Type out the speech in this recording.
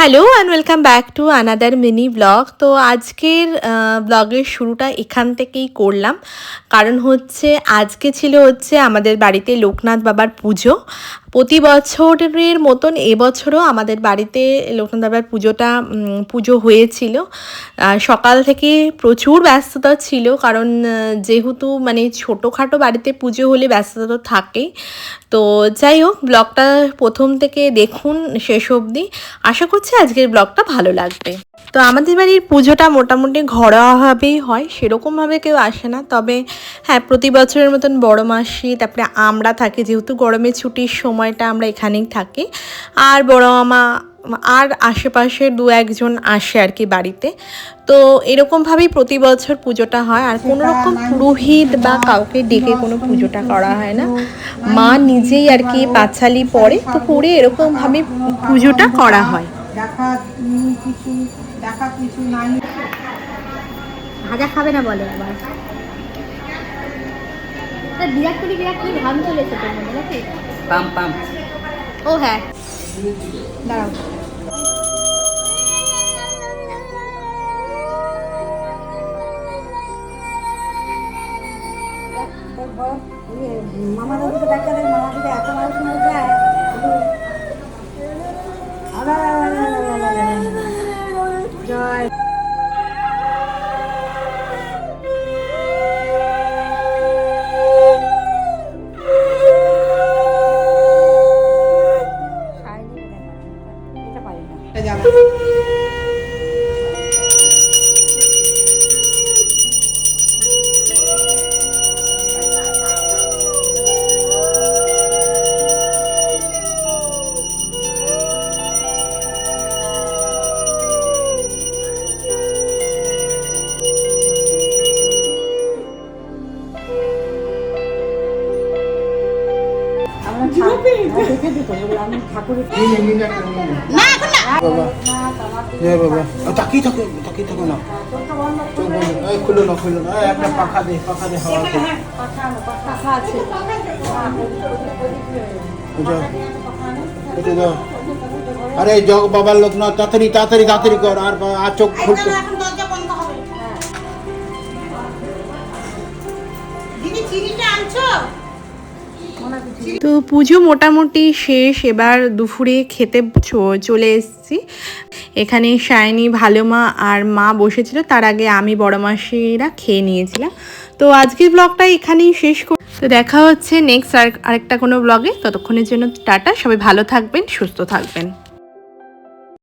Hello and welcome back to another mini blog. তো আজকের ব্লগের শুরুটা এখান থেকেই করলাম, কারণ হচ্ছে আজকে ছিল আমাদের বাড়িতে লোকনাথ বাবার পুজো। প্রতি বছরের মতন এবছরও আমাদের বাড়িতে লোকনাথ বাবার পুজো হয়েছিল। সকাল থেকে প্রচুর ব্যস্ততা ছিল, কারণ যেহেতু ছোটোখাটো বাড়িতে পুজো হলে ব্যস্ততা তো থাকেই। তো যাই হোক, ব্লগটা প্রথম থেকে দেখুন শেষ অবধি। আশা করছি আজকের ব্লগটা ভালো লাগবে। তো আমাদের বাড়ির পুজোটা মোটামুটি ঘরোয়াভাবেই হয়, সেরকমভাবে কেউ আসে না। তবে হ্যাঁ, প্রতি বছরের মতন বড় মাসি, তারপরে আমরা থাকি, যেহেতু গরমের ছুটির সময়টা আমরা এখানেই থাকি। আর বড় মামা আর আশেপাশের দু একজন আসে আর কি বাড়িতে। তো এরকমভাবেই প্রতি বছর পুজোটা হয়। আর কোনো রকম পুরোহিত বা কাউকে ডেকে কোনো পুজোটা করা হয় না, মা নিজেই আর কি পাঁচালি পড়ে, তো পড়ে এরকমভাবে পুজোটা করা হয়। ভাজা খাবে না বলে আবার। বিরাট কোহলি ঘাম চলেছে তোর মধ্যে নাকি? পাম পাম। ও হ্যাঁ, দাঁড়াও। মামার দিকে দেখা দেয়, মামার দিকে এত মানুষ মরে যায়। জয় আরে জগ বাবার লোক না, তাড়াতাড়ি তাড়াতাড়ি তাড়াতাড়ি কর, আর চোখ খুলতে। তো পুজো মোটামুটি শেষ, এবার দুপুরে খেতে চলে এসেছি। এখানে সায়নী, ভালো মা আর মা বসেছিল, তার আগে আমি বড় মাসিরা খেয়ে নিয়েছিলাম। তো আজকের ব্লগটা এখানেই শেষ করি। তো দেখা হচ্ছে নেক্সট আরেকটা কোনো ব্লগে। ততক্ষণের জন্য টাটা, সবাই ভালো থাকবেন, সুস্থ থাকবেন।